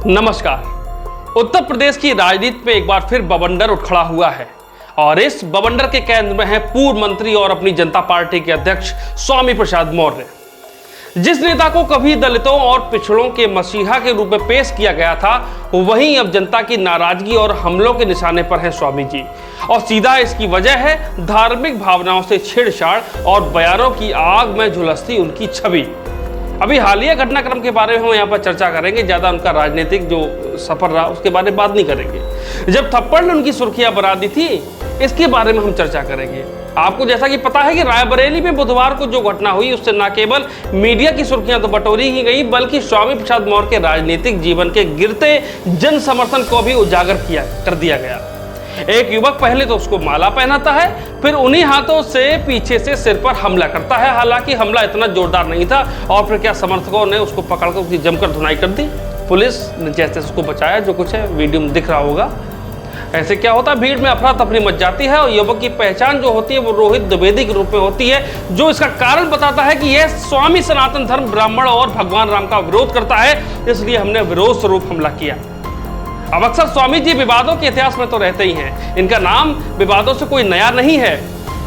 नमस्कार। उत्तर प्रदेश की राजनीति में एक बार फिर बवंडर उठ खड़ा हुआ है और इस बवंडर के केंद्र में है पूर्व मंत्री और अपनी जनता पार्टी के अध्यक्ष स्वामी प्रसाद मौर्य। जिस नेता को कभी दलितों और पिछड़ों के मसीहा के रूप में पेश किया गया था, वहीं अब जनता की नाराजगी और हमलों के निशाने पर हैं स्वामी जी। और सीधा इसकी वजह है धार्मिक भावनाओं से छेड़छाड़ और बयानों की आग में झुलसती उनकी छवि। अभी हालिया घटनाक्रम के बारे में हम यहाँ पर चर्चा करेंगे, ज्यादा उनका राजनीतिक जो सफर रहा उसके बारे में बात नहीं करेंगे। जब थप्पड़ ने उनकी सुर्खियां बना दी थी, इसके बारे में हम चर्चा करेंगे। आपको जैसा कि पता है कि रायबरेली में बुधवार को जो घटना हुई, उससे न केवल मीडिया की सुर्खियां तो बटोरी ही गई, बल्कि स्वामी प्रसाद मौर्य के राजनीतिक जीवन के गिरते जन समर्थन को भी उजागर कर दिया गया। एक युवक पहले तो उसको माला पहनाता है, फिर उन्हीं हाथों से पीछे से सिर पर हमला करता है। हालांकि हमला इतना जोरदार नहीं था और फिर क्या समर्थकों ने उसको पकड़कर उसकी जमकर धुनाई कर दी। पुलिस ने जैसे उसको बचाया, जो कुछ है वीडियो में दिख रहा होगा। ऐसे क्या होता है, भीड़ में अफरा तफरी मच जाती है और युवक की पहचान जो होती है वो रोहित द्विवेदी के रूप में होती है, जो इसका कारण बताता है कि यह स्वामी सनातन धर्म, ब्राह्मण और भगवान राम का विरोध करता है, इसलिए हमने विरोध स्वरूप हमला किया। अब अक्सर स्वामी जी विवादों के इतिहास में तो रहते ही हैं, इनका नाम विवादों से कोई नया नहीं है।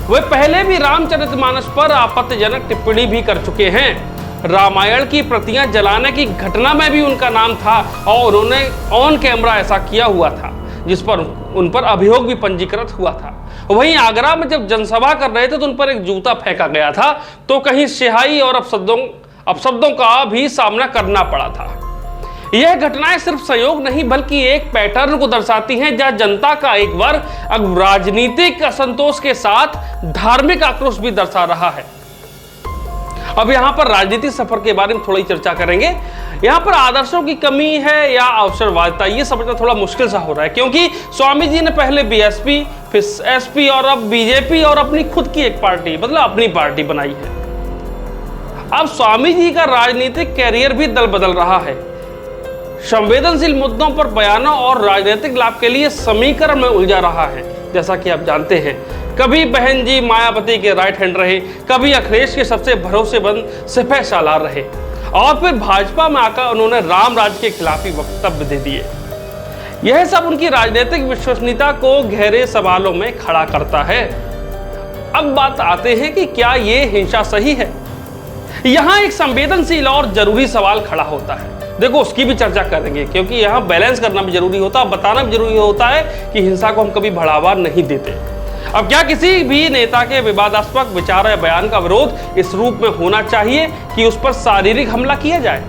वे पहले भी रामचरितमानस पर आपत्तिजनक टिप्पणी भी कर चुके हैं। रामायण की प्रतियां जलाने की घटना में भी उनका नाम था और उन्होंने ऑन कैमरा ऐसा किया हुआ था, जिस पर उन पर अभियोग भी पंजीकृत हुआ था। वहीं आगरा में जब जनसभा कर रहे थे तो उन पर एक जूता फेंका गया था, तो कहीं सिहाई और अपशब्दों का भी सामना करना पड़ा था। यह घटनाएं सिर्फ संयोग नहीं बल्कि एक पैटर्न को दर्शाती हैं, जहां जनता का एक वर्ग अब राजनीतिक असंतोष के साथ धार्मिक आक्रोश भी दर्शा रहा है। अब यहां पर राजनीतिक सफर के बारे में थोड़ी चर्चा करेंगे। यहां पर आदर्शों की कमी है या अवसरवादिता, यह समझना थोड़ा मुश्किल सा हो रहा है, क्योंकि स्वामी जी ने पहले बीएसपी, फिर एसपी और अब बीजेपी और अपनी खुद की एक पार्टी, मतलब अपनी पार्टी बनाई है। अब स्वामी जी का राजनीतिक कैरियर भी दल बदल रहा है। संवेदनशील मुद्दों पर बयानों और राजनीतिक लाभ के लिए समीकरण में उलझा रहा है। जैसा कि आप जानते हैं, कभी बहन जी मायावती के राइट हैंड रहे, कभी अखिलेश के सबसे भरोसेमंद सिपह सालार रहे और फिर भाजपा में आकर उन्होंने राम राज्य के खिलाफ ही वक्तव्य दे दिए। यह सब उनकी राजनीतिक विश्वसनीयता को गहरे सवालों में खड़ा करता है। अब बात आते हैं कि क्या यह हिंसा सही है। यहां एक संवेदनशील और जरूरी सवाल खड़ा होता है। देखो, उसकी भी चर्चा करेंगे, क्योंकि यहाँ बैलेंस करना भी जरूरी होता है, बताना भी जरूरी होता है कि हिंसा को हम कभी बढ़ावा नहीं देते। अब क्या किसी भी नेता के विवादास्पद विचार या बयान का विरोध इस रूप में होना चाहिए कि उस पर शारीरिक हमला किया जाए?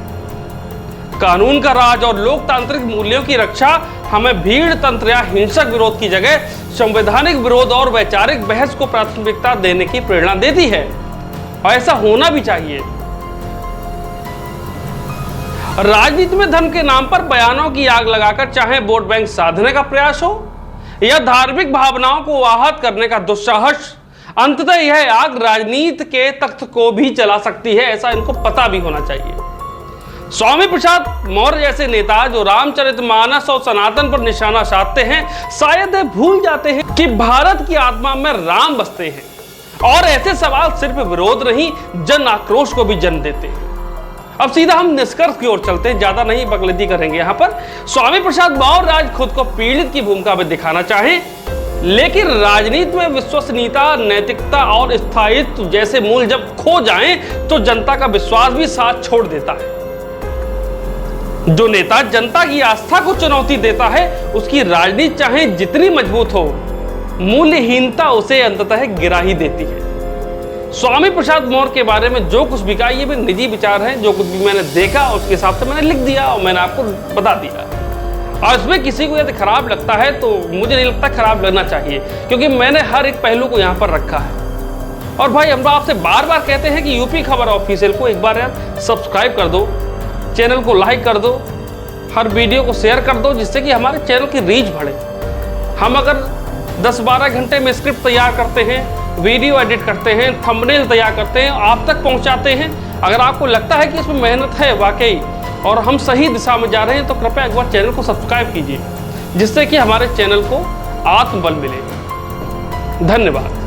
कानून का राज और लोकतांत्रिक मूल्यों की रक्षा हमें भीड़ तंत्र या हिंसक विरोध की जगह संवैधानिक विरोध और वैचारिक बहस को प्राथमिकता देने की प्रेरणा देती है, और ऐसा होना भी चाहिए। राजनीति में धर्म के नाम पर बयानों की आग लगाकर चाहे वोट बैंक साधने का प्रयास हो या धार्मिक भावनाओं को आहत करने का दुस्साहस, अंततः यह आग राजनीति के तख्त को भी जला सकती है, ऐसा इनको पता भी होना चाहिए। स्वामी प्रसाद मौर्य जैसे नेता जो रामचरितमानस और सनातन पर निशाना साधते हैं, शायद भूल जाते हैं कि भारत की आत्मा में राम बसते हैं, और ऐसे सवाल सिर्फ विरोध नहीं, जन आक्रोश को भी जन्म देते हैं। अब सीधा हम निष्कर्ष की ओर चलते हैं, ज्यादा नहीं बकलेदी करेंगे। यहाँ पर स्वामी प्रसाद मौर्य आज खुद को पीड़ित की भूमिका में दिखाना चाहें, लेकिन राजनीति में विश्वसनीयता, नैतिकता और स्थायित्व जैसे मूल जब खो जाएं, तो जनता का विश्वास भी साथ छोड़ देता है। जो नेता जनता की आस्था को चुनौती देता है, उसकी राजनीति चाहे जितनी मजबूत हो, मूल्यहीनता उसे अंततः गिरा ही देती है। स्वामी प्रसाद मौर्य के बारे में जो कुछ भी कहा, ये मेरे निजी विचार हैं, जो कुछ भी मैंने देखा उसके हिसाब से मैंने लिख दिया और मैंने आपको बता दिया। और इसमें किसी को यदि खराब लगता है तो मुझे नहीं लगता खराब लगना चाहिए, क्योंकि मैंने हर एक पहलू को यहाँ पर रखा है। और भाई, हम आपसे बार बार कहते हैं कि यूपी खबर ऑफिशियल को एक बार यार सब्सक्राइब कर दो, चैनल को लाइक कर दो, हर वीडियो को शेयर कर दो, जिससे कि हमारे चैनल की रीच बढ़े। हम अगर 10-12 घंटे में स्क्रिप्ट तैयार करते हैं, वीडियो एडिट करते हैं, थंबनेल तैयार करते हैं, आप तक पहुंचाते हैं, अगर आपको लगता है कि इसमें मेहनत है वाकई और हम सही दिशा में जा रहे हैं, तो कृपया एक बार चैनल को सब्सक्राइब कीजिए, जिससे कि हमारे चैनल को आत्मबल मिले। धन्यवाद।